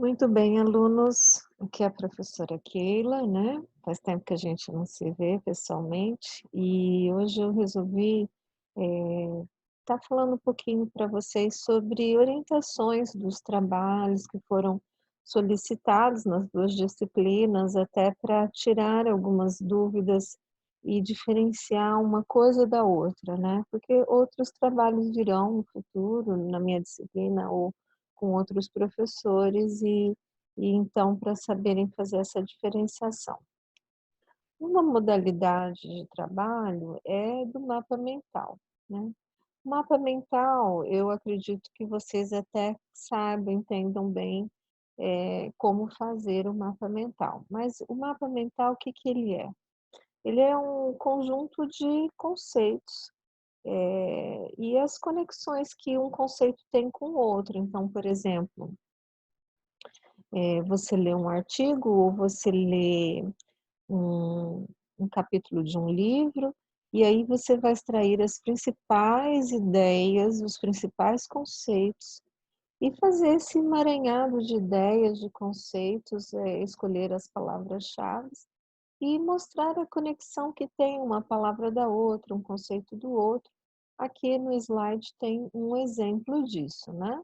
Muito bem, alunos. Aqui é a professora Keila, né? Faz tempo que a gente não se vê pessoalmente e hoje eu resolvi estar falando um pouquinho para vocês sobre orientações dos trabalhos que foram solicitados nas 2 disciplinas, até para tirar algumas dúvidas e diferenciar uma coisa da outra, né? Porque outros trabalhos virão no futuro, na minha disciplina ou com outros professores e então para saberem fazer essa diferenciação. Uma modalidade de trabalho é do mapa mental, né. O mapa mental, eu acredito que vocês até saibam, entendam bem, como fazer o mapa mental. Mas o mapa mental, o que que ele é? Ele é um conjunto de conceitos, e as conexões que um conceito tem com o outro. Então, por exemplo, você lê um artigo ou você lê um capítulo de um livro, e aí você vai extrair as principais ideias, os principais conceitos, e fazer esse emaranhado de ideias, de conceitos, escolher as palavras-chave e mostrar a conexão que tem uma palavra da outra, um conceito do outro. Aqui no slide tem um exemplo disso, né.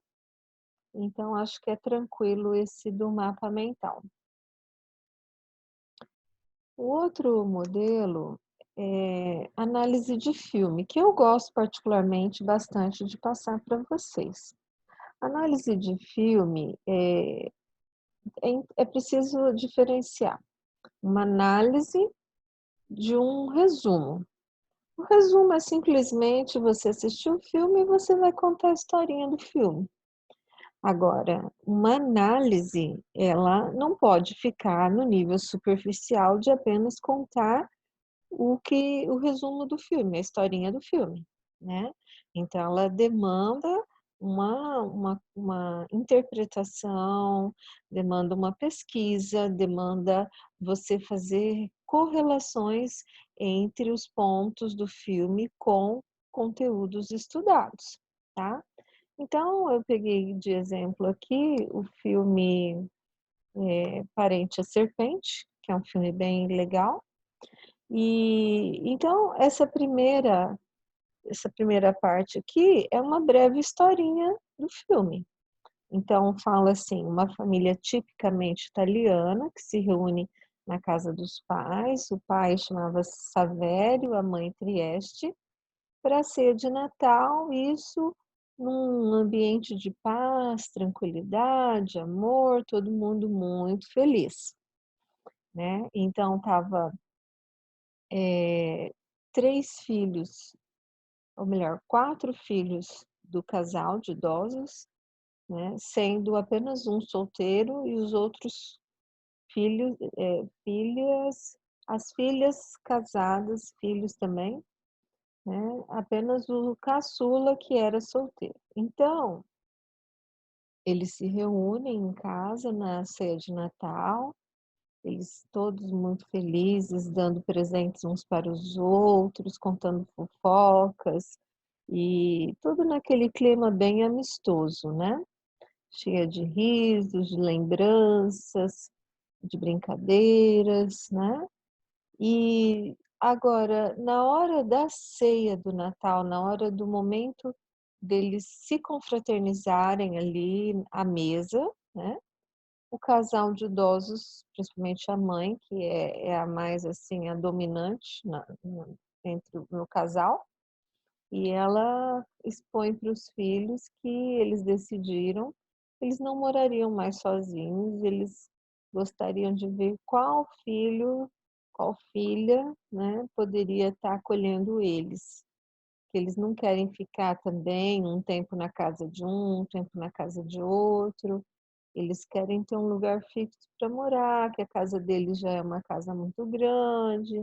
Então acho que é tranquilo esse do mapa mental. O outro modelo é análise de filme, que eu gosto particularmente bastante de passar para vocês. Análise de filme, é preciso diferenciar uma análise de um resumo. O resumo é simplesmente você assistir o filme e você vai contar a historinha do filme. Agora, uma análise, ela não pode ficar no nível superficial de apenas contar o resumo do filme, a historinha do filme, né. Então ela demanda uma interpretação, demanda uma pesquisa, demanda você fazer correlações entre os pontos do filme com conteúdos estudados, tá. Então eu peguei de exemplo aqui o filme, Parente a Serpente, que é um filme bem legal, e então essa primeira parte aqui é uma breve historinha do filme. Então fala assim, uma família tipicamente italiana que se reúne na casa dos pais, o pai chamava-se Savério, a mãe Trieste, para a ceia de Natal, isso num ambiente de paz, tranquilidade, amor, todo mundo muito feliz, né. Então estava, 3 filhos, ou melhor, 4 filhos do casal de idosos, né, sendo apenas um solteiro e os outros filhos, filhas, as filhas casadas, filhos também, né, apenas o caçula que era solteiro. Então, eles se reúnem em casa na ceia de Natal, eles todos muito felizes, dando presentes uns para os outros, contando fofocas, e tudo naquele clima bem amistoso, né, cheia de risos, de lembranças, de brincadeiras, né. E agora, na hora da ceia do Natal, na hora do momento deles se confraternizarem ali à mesa, né, o casal de idosos, principalmente a mãe, que é a mais, assim, a dominante no casal, e ela expõe para os filhos que eles decidiram, eles não morariam mais sozinhos, eles gostariam de ver qual filho, qual filha, né, poderia estar acolhendo eles. Que eles não querem ficar também um tempo na casa de um tempo na casa de outro, eles querem ter um lugar fixo para morar, que a casa deles já é uma casa muito grande,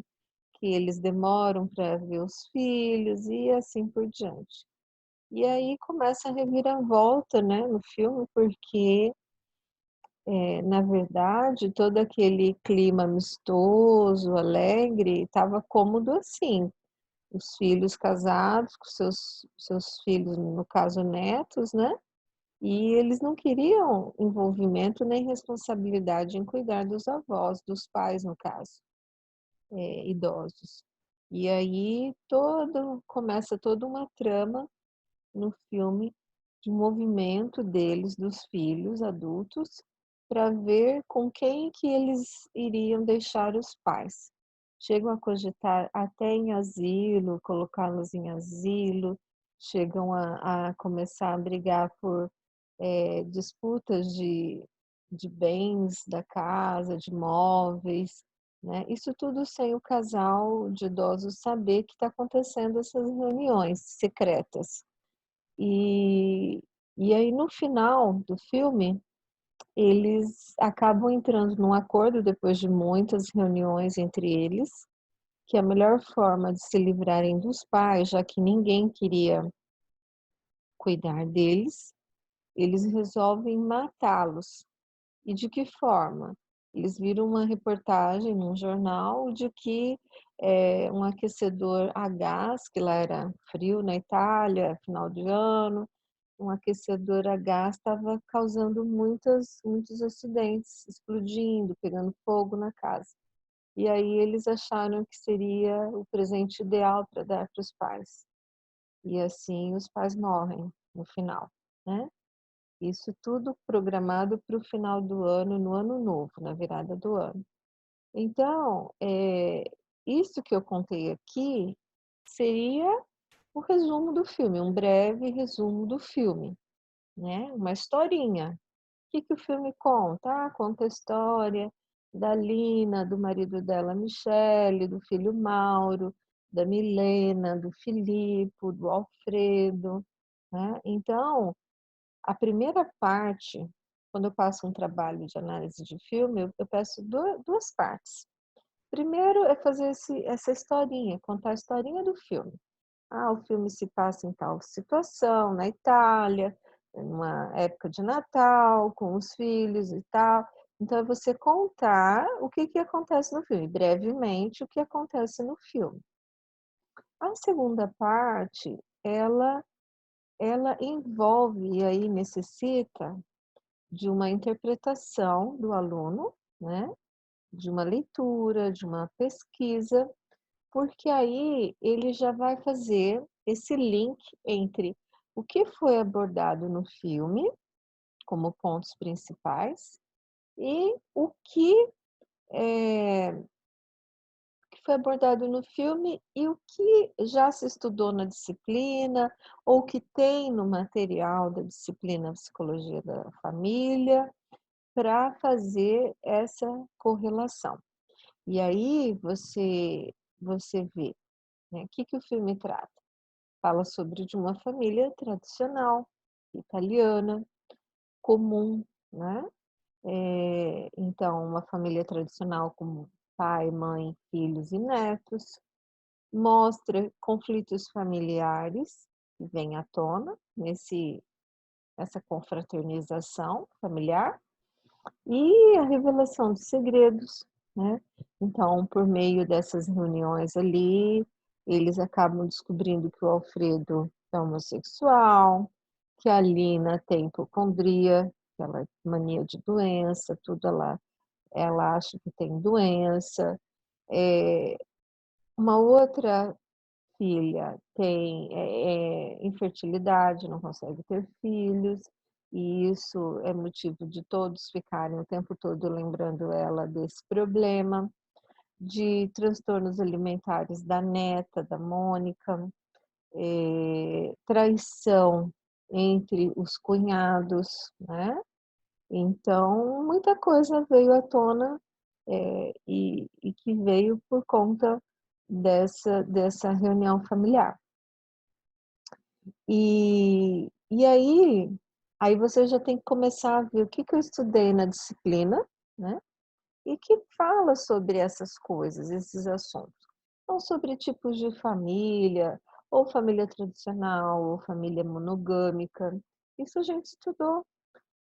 que eles demoram para ver os filhos e assim por diante. E aí começa a reviravolta, né, no filme, porque, na verdade, todo aquele clima amistoso, alegre, estava cômodo assim. Os filhos casados com seus filhos, no caso netos, né, E eles não queriam envolvimento nem responsabilidade em cuidar dos avós, dos pais, no caso, idosos. E aí começa toda uma trama no filme de movimento deles, dos filhos adultos, para ver com quem que eles iriam deixar os pais. Chegam a cogitar até em asilo, colocá-los em asilo, chegam a começar a brigar por disputas de bens da casa, de móveis, né? Isso tudo sem o casal de idosos saber que está acontecendo essas reuniões secretas. E, e aí, no final do filme, eles acabam entrando num acordo, depois de muitas reuniões entre eles, que a melhor forma de se livrarem dos pais, já que ninguém queria cuidar deles, eles resolvem matá-los. E de que forma? Eles viram uma reportagem num jornal de que um aquecedor a gás, que lá era frio na Itália, final de ano, um aquecedor a gás estava causando muitos acidentes, explodindo, pegando fogo na casa. E aí eles acharam que seria o presente ideal para dar para os pais. E assim os pais morrem no final, né? Isso tudo programado para o final do ano, no ano novo, na virada do ano. Então, isso que eu contei aqui seria o resumo do filme, um breve resumo do filme, né? Uma historinha. O que que o filme conta? Ah, conta a história da Lina, do marido dela, Michele, do filho Mauro, da Milena, do Filippo, do Alfredo, né? Então, a primeira parte, quando eu passo um trabalho de análise de filme, eu peço duas partes. Primeiro é fazer essa historinha, contar a historinha do filme. Ah, o filme se passa em tal situação, na Itália, numa época de Natal, com os filhos e tal. Então, é você contar o que que acontece no filme, brevemente o que acontece no filme. A segunda parte, ela envolve e aí necessita de uma interpretação do aluno, né? De uma leitura, de uma pesquisa, porque aí ele já vai fazer esse link entre o que foi abordado no filme, como pontos principais, e o que foi abordado no filme e o que já se estudou na disciplina, ou que tem no material da disciplina Psicologia da Família, para fazer essa correlação. E aí você vê, né, o que que o filme trata? Fala sobre de uma família tradicional, italiana, comum, né? Então, uma família tradicional com pai, mãe, filhos e netos, mostra conflitos familiares que vêm à tona nessa confraternização familiar, e a revelação de segredos, né? Então, por meio dessas reuniões ali, eles acabam descobrindo que o Alfredo é homossexual, que a Lina tem hipocondria, aquela mania de doença, tudo ela acha que tem doença. Uma outra filha tem infertilidade, não consegue ter filhos, e isso é motivo de todos ficarem o tempo todo lembrando ela desse problema, de transtornos alimentares da neta, da Mônica, traição entre os cunhados, né? Então, muita coisa veio à tona, e que veio por conta dessa reunião familiar. E aí você já tem que começar a ver o que que eu estudei na disciplina, né? E que fala sobre essas coisas, esses assuntos. Então, sobre tipos de família, ou família tradicional, ou família monogâmica. Isso a gente estudou,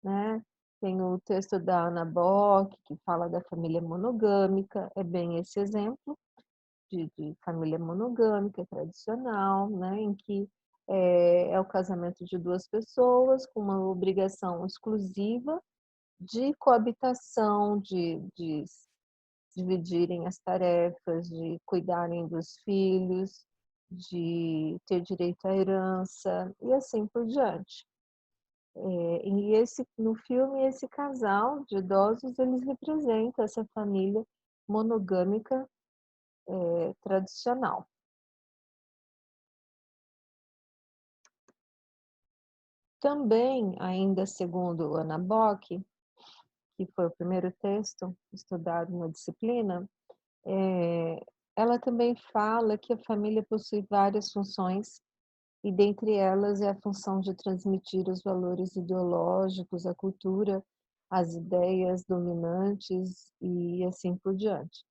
né? Tem o texto da Ana Bock, que fala da família monogâmica, é bem esse exemplo de família monogâmica tradicional, né? Em que é o casamento de 2 pessoas com uma obrigação exclusiva de coabitação, de dividirem as tarefas, de cuidarem dos filhos, de ter direito à herança e assim por diante. No filme, esse casal de idosos, eles representam essa família monogâmica, tradicional. Também, ainda segundo Ana Bock, que foi o primeiro texto estudado na disciplina, eh, ela também fala que a família possui várias funções e dentre elas é a função de transmitir os valores ideológicos, a cultura, as ideias dominantes e assim por diante.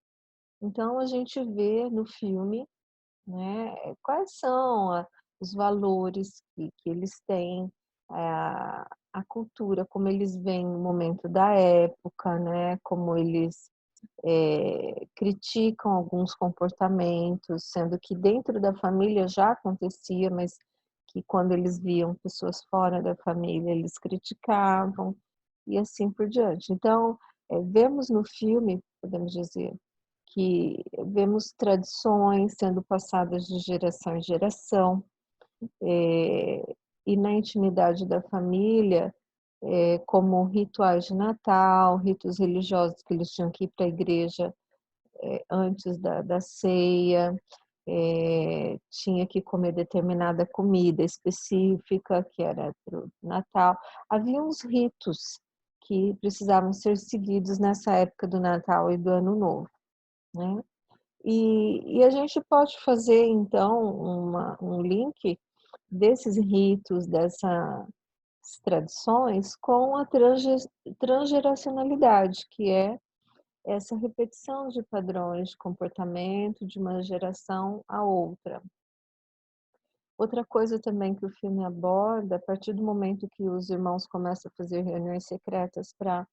Então a gente vê no filme, né, quais são os valores que eles têm, a cultura, como eles veem o momento da época, né, como eles criticam alguns comportamentos, sendo que dentro da família já acontecia, mas que quando eles viam pessoas fora da família, eles criticavam, e assim por diante. Então, vemos no filme, podemos dizer, que vemos tradições sendo passadas de geração em geração, e na intimidade da família, como rituais de Natal, ritos religiosos que eles tinham que ir para a igreja antes da ceia, tinha que comer determinada comida específica, que era para o Natal. Havia uns ritos que precisavam ser seguidos nessa época do Natal e do Ano Novo, né. E a gente pode fazer, então, um link desses ritos, dessas tradições com a transgeracionalidade, que é essa repetição de padrões de comportamento de uma geração a outra. Outra coisa também que o filme aborda, a partir do momento que os irmãos começam a fazer reuniões secretas para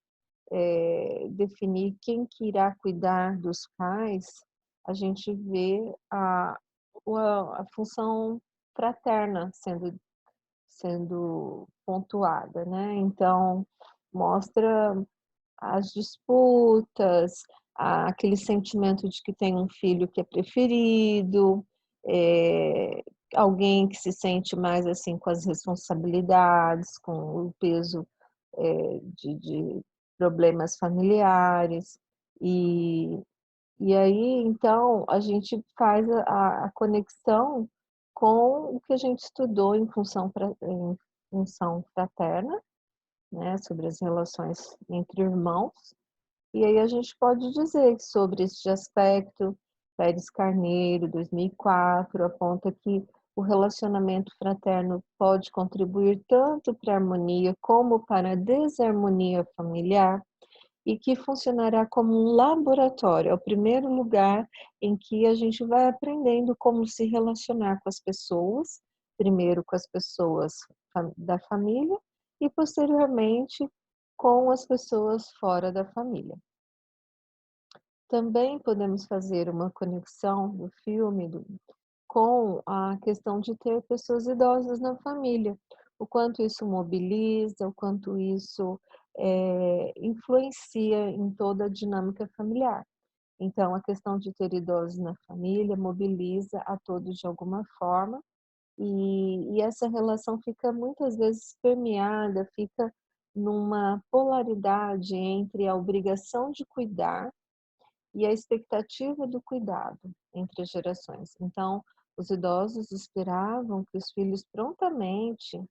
definir quem que irá cuidar dos pais, a gente vê a função fraterna sendo pontuada, né. Então, mostra as disputas, aquele sentimento de que tem um filho que é preferido, eh, alguém que se sente mais, assim, com as responsabilidades, com o peso, de problemas familiares. E e aí, então, a gente faz a conexão com o que a gente estudou em função fraterna, né, sobre as relações entre irmãos. E aí a gente pode dizer que sobre este aspecto, Pérez Carneiro, 2004, aponta que o relacionamento fraterno pode contribuir tanto para a harmonia como para a desarmonia familiar e que funcionará como um laboratório, é o primeiro lugar em que a gente vai aprendendo como se relacionar com as pessoas, primeiro com as pessoas da família e posteriormente com as pessoas fora da família. Também podemos fazer uma conexão do filme com a questão de ter pessoas idosas na família, o quanto isso mobiliza, o quanto isso influencia em toda a dinâmica familiar. Então, a questão de ter idosos na família mobiliza a todos de alguma forma, e essa relação fica muitas vezes permeada, fica numa polaridade entre a obrigação de cuidar e a expectativa do cuidado entre as gerações. Então, os idosos esperavam que os filhos prontamente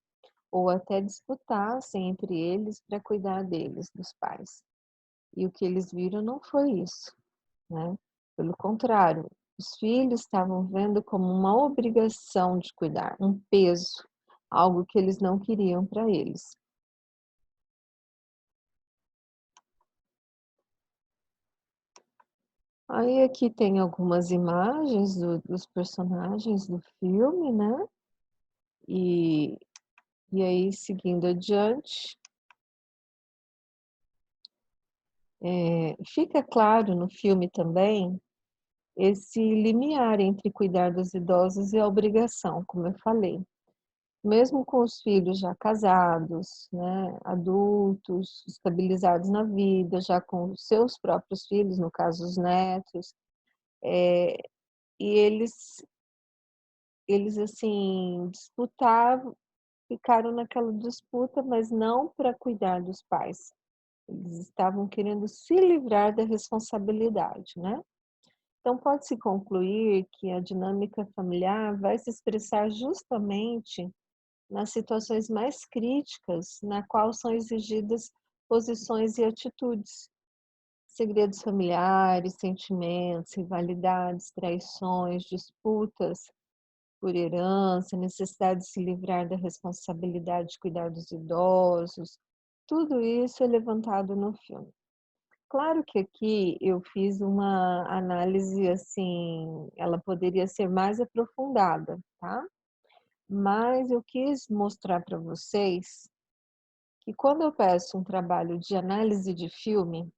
ou até disputassem entre eles para cuidar deles, dos pais. E o que eles viram não foi isso, né? Pelo contrário, os filhos estavam vendo como uma obrigação de cuidar, um peso, algo que eles não queriam para eles. Aí aqui tem algumas imagens dos personagens do filme, né? E, e aí, seguindo adiante, fica claro no filme também esse limiar entre cuidar dos idosos e a obrigação, como eu falei. mesmo com os filhos já casados, né, adultos, estabilizados na vida, já com os seus próprios filhos, no caso os netos, e eles assim disputavam, ficaram naquela disputa, mas não para cuidar dos pais. Eles estavam querendo se livrar da responsabilidade, né. Então pode-se concluir que a dinâmica familiar vai se expressar justamente nas situações mais críticas, na qual são exigidas posições e atitudes. Segredos familiares, sentimentos, rivalidades, traições, disputas por herança, necessidade de se livrar da responsabilidade de cuidar dos idosos, tudo isso é levantado no filme. Claro que aqui eu fiz uma análise, assim, ela poderia ser mais aprofundada, tá? Mas eu quis mostrar para vocês que quando eu peço um trabalho de análise de filme,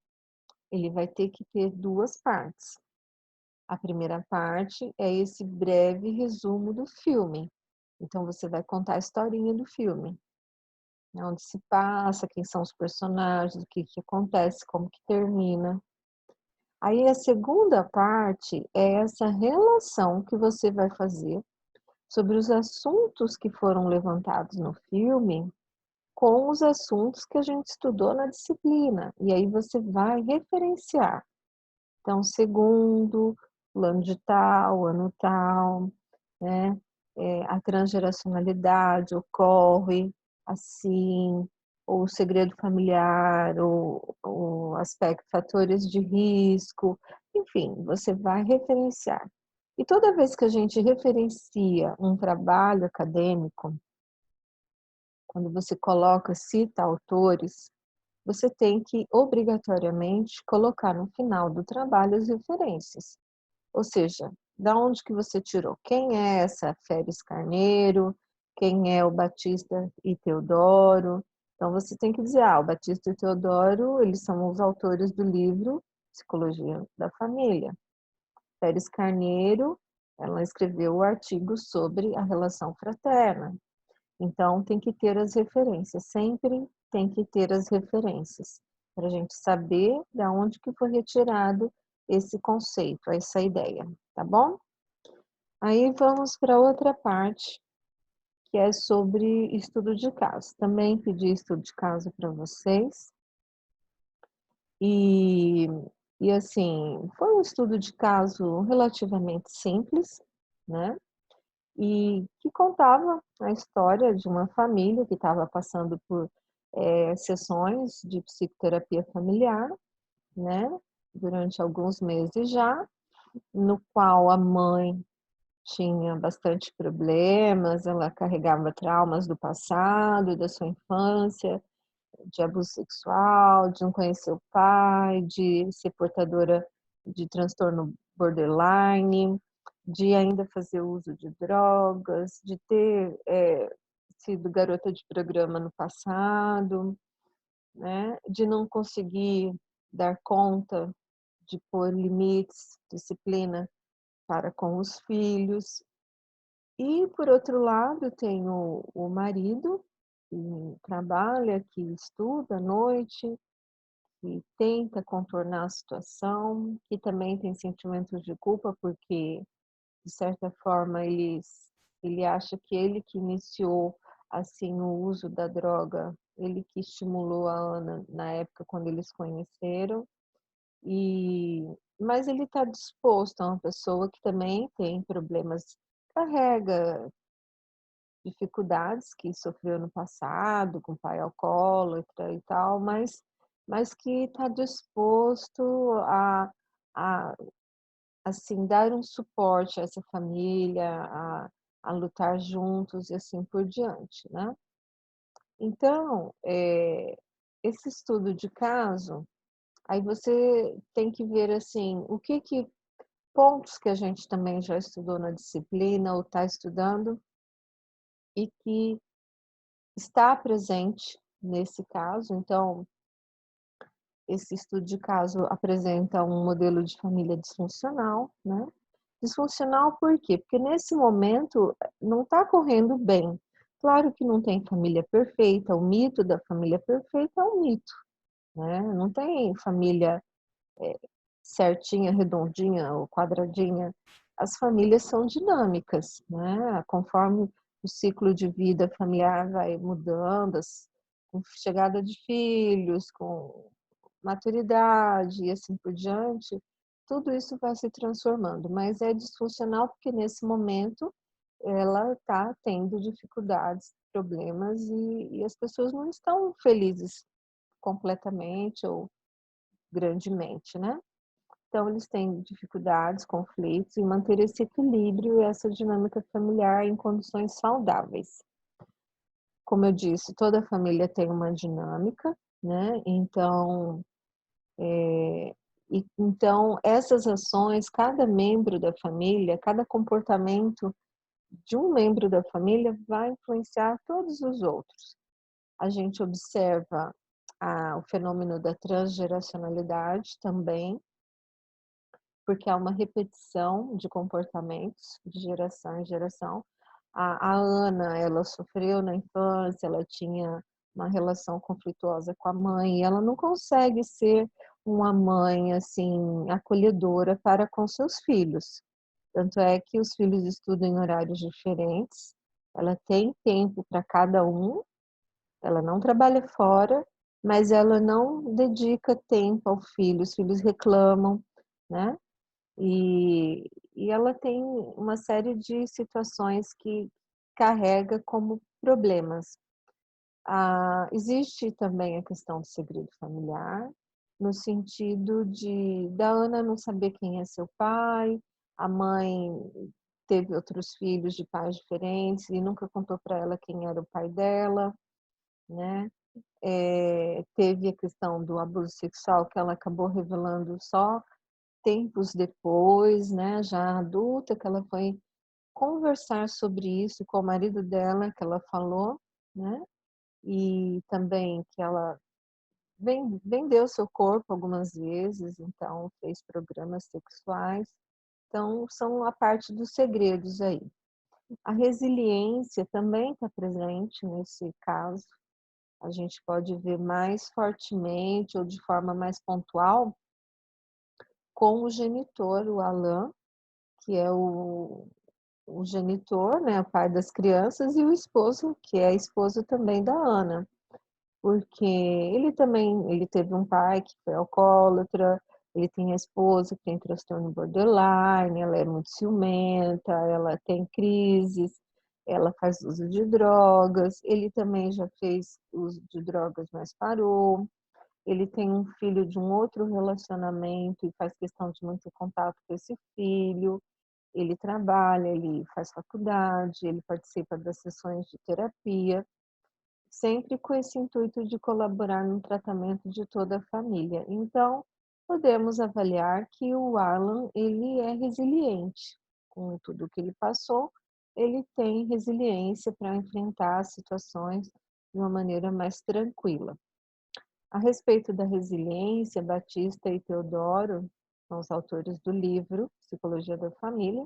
ele vai ter que ter 2 partes. A primeira parte é esse breve resumo do filme. Então você vai contar a historinha do filme, né, onde se passa, quem são os personagens, o que que acontece, como que termina. Aí a segunda parte é essa relação que você vai fazer sobre os assuntos que foram levantados no filme com os assuntos que a gente estudou na disciplina. E aí você vai referenciar. Então, segundo, fulano de tal, ano tal, né? A transgeracionalidade ocorre assim, ou o segredo familiar, o aspecto fatores de risco, enfim, você vai referenciar. E toda vez que a gente referencia um trabalho acadêmico, quando você coloca, cita autores, você tem que obrigatoriamente colocar no final do trabalho as referências. Ou seja, da onde que você tirou? Quem é essa Féris Carneiro? Quem é o Batista e Teodoro? Então você tem que dizer, o Batista e o Teodoro, eles são os autores do livro Psicologia da Família. Féris Carneiro, ela escreveu o artigo sobre a relação fraterna. Então, tem que ter as referências, sempre tem que ter as referências, para a gente saber de onde que foi retirado esse conceito, essa ideia, tá bom? Aí vamos para outra parte, que é sobre estudo de caso. Também pedi estudo de caso para vocês, e, e assim, foi um estudo de caso relativamente simples, né? E que contava a história de uma família que estava passando por sessões de psicoterapia familiar, né, durante alguns meses já, no qual a mãe tinha bastante problemas, ela carregava traumas do passado, da sua infância, de abuso sexual, de não conhecer o pai, de ser portadora de transtorno borderline, de ainda fazer uso de drogas, de ter sido garota de programa no passado, né? De não conseguir dar conta de pôr limites, disciplina para com os filhos. E, por outro lado, tem o marido, que trabalha, que estuda à noite, que tenta contornar a situação, que também tem sentimentos de culpa, porque, de certa forma, ele acha que ele que iniciou, assim, o uso da droga, ele que estimulou a Ana na época quando eles conheceram, e mas ele está disposto, a uma pessoa que também tem problemas, carrega dificuldades que sofreu no passado, com pai alcoólatra e tal, mas que está disposto a, assim, dar um suporte a essa família, a lutar juntos e assim por diante, né. Então, esse estudo de caso, aí você tem que ver, assim, o que pontos que a gente também já estudou na disciplina ou está estudando e que está presente nesse caso. Então, esse estudo de caso apresenta um modelo de família disfuncional, né? Disfuncional por quê? Porque nesse momento não está correndo bem. Claro que não tem família perfeita, o mito da família perfeita é um mito, né, não tem família certinha, redondinha ou quadradinha. As famílias são dinâmicas, né, conforme o ciclo de vida familiar vai mudando, com chegada de filhos, com maturidade e assim por diante, tudo isso vai se transformando, mas é disfuncional porque nesse momento ela está tendo dificuldades, problemas e as pessoas não estão felizes completamente ou grandemente, né. Então eles têm dificuldades, conflitos em manter esse equilíbrio e essa dinâmica familiar em condições saudáveis. Como eu disse, toda família tem uma dinâmica, né, então, então essas ações, cada membro da família, cada comportamento de um membro da família vai influenciar todos os outros. A gente observa o fenômeno da transgeracionalidade também, porque há uma repetição de comportamentos de geração em geração. A Ana, ela sofreu na infância, ela tinha uma relação conflituosa com a mãe, e ela não consegue ser uma mãe, assim, acolhedora para com seus filhos. Tanto é que os filhos estudam em horários diferentes, ela tem tempo para cada um, ela não trabalha fora, mas ela não dedica tempo ao filho, os filhos reclamam, né. E ela tem uma série de situações que carrega como problemas. Existe também a questão do segredo familiar, no sentido da Ana não saber quem é seu pai, a mãe teve outros filhos de pais diferentes e nunca contou para ela quem era o pai dela, né. Teve a questão do abuso sexual que ela acabou revelando só tempos depois, né, já adulta, que ela foi conversar sobre isso com o marido dela, que ela falou, né, e também que ela vendeu seu corpo algumas vezes, então fez programas sexuais. Então são a parte dos segredos aí. A resiliência também está presente nesse caso, a gente pode ver mais fortemente ou de forma mais pontual com o genitor, o Alain, que é o genitor, né, o pai das crianças, e o esposo, que é esposo também da Ana, porque ele teve um pai que foi alcoólatra, ele tem a esposa que tem transtorno borderline, ela é muito ciumenta, ela tem crises, ela faz uso de drogas, ele também já fez uso de drogas, mas parou. Ele tem um filho de um outro relacionamento e faz questão de manter contato com esse filho. Ele trabalha, ele faz faculdade, ele participa das sessões de terapia, sempre com esse intuito de colaborar no tratamento de toda a família. Então, podemos avaliar que o Alan, ele é resiliente. Com tudo que ele passou, ele tem resiliência para enfrentar as situações de uma maneira mais tranquila. A respeito da resiliência, Batista e Teodoro, são os autores do livro Psicologia da Família,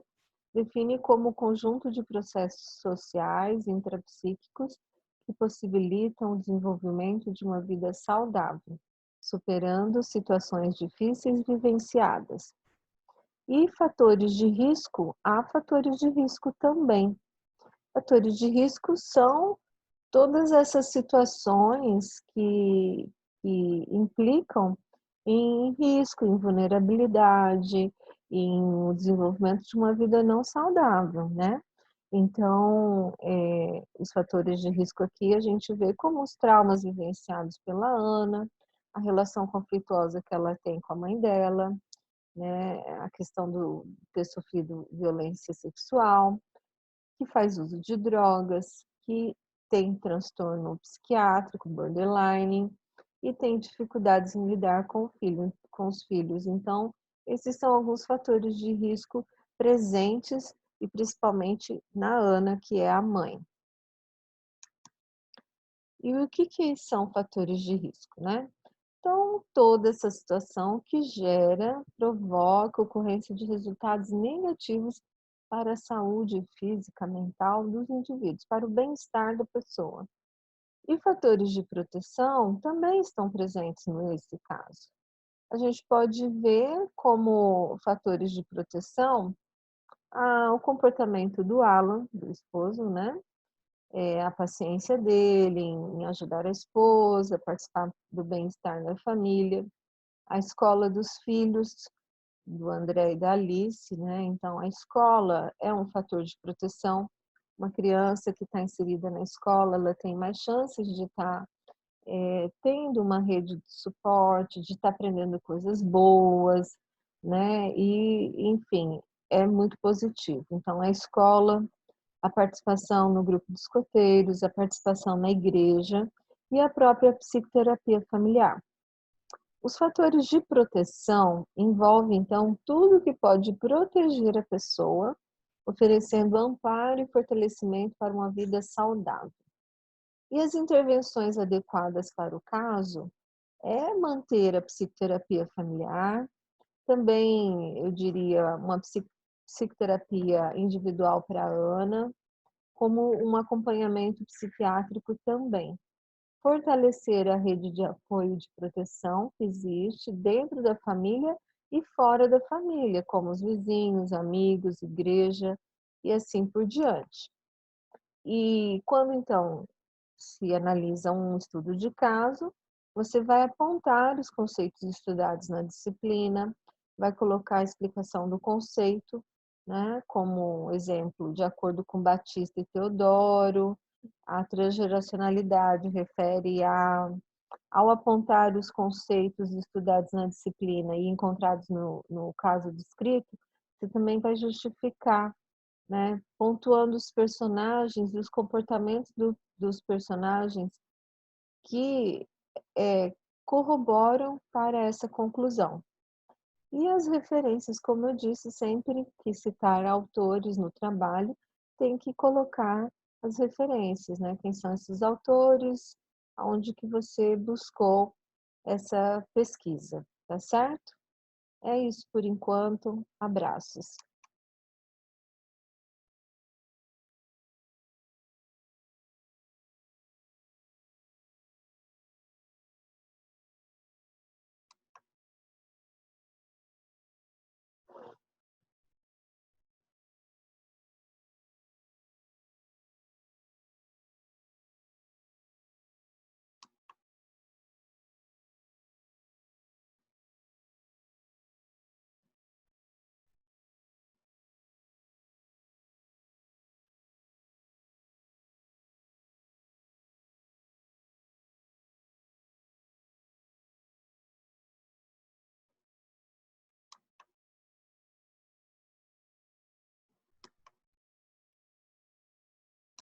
define como conjunto de processos sociais e intrapsíquicos que possibilitam o desenvolvimento de uma vida saudável, superando situações difíceis vivenciadas. E fatores de risco? Há fatores de risco também. Fatores de risco são todas essas situações que implicam em risco, em vulnerabilidade, em o desenvolvimento de uma vida não saudável, né. Então, os fatores de risco aqui a gente vê como os traumas vivenciados pela Ana, a relação conflituosa que ela tem com a mãe dela, né, a questão do ter sofrido violência sexual, que faz uso de drogas, que tem transtorno psiquiátrico, borderline, e tem dificuldades em lidar com os filhos. Então, esses são alguns fatores de risco presentes e principalmente na Ana, que é a mãe. E o que são fatores de risco, né? Então, toda essa situação que provoca ocorrência de resultados negativos para a saúde física, mental dos indivíduos, para o bem-estar da pessoa. E fatores de proteção também estão presentes nesse caso. A gente pode ver como fatores de proteção o comportamento do Alan, do esposo, né? A paciência dele em ajudar a esposa, participar do bem-estar da família, a escola dos filhos, do André e da Alice, né? Então, a escola é um fator de proteção. Uma criança que está inserida na escola, ela tem mais chances de estar tendo uma rede de suporte, de estar aprendendo coisas boas, né? E, enfim, é muito positivo. Então, a escola, a participação no grupo de escoteiros, a participação na igreja e a própria psicoterapia familiar. Os fatores de proteção envolvem, então, tudo que pode proteger a pessoa, oferecendo amparo e fortalecimento para uma vida saudável. E as intervenções adequadas para o caso é manter a psicoterapia familiar, também, eu diria, uma psicoterapia individual para a Ana, como um acompanhamento psiquiátrico também. Fortalecer a rede de apoio e de proteção que existe dentro da família e fora da família, como os vizinhos, amigos, igreja e assim por diante. E quando então se analisa um estudo de caso, você vai apontar os conceitos estudados na disciplina, vai colocar a explicação do conceito, né, como exemplo, de acordo com Batista e Teodoro, a transgeracionalidade refere ao apontar os conceitos estudados na disciplina e encontrados no caso descrito, você também vai justificar, né, pontuando os personagens e os comportamentos dos personagens que corroboram para essa conclusão. E as referências, como eu disse, sempre que citar autores no trabalho, tem que colocar as referências, né? Quem são esses autores, aonde que você buscou essa pesquisa, tá certo? É isso por enquanto, abraços.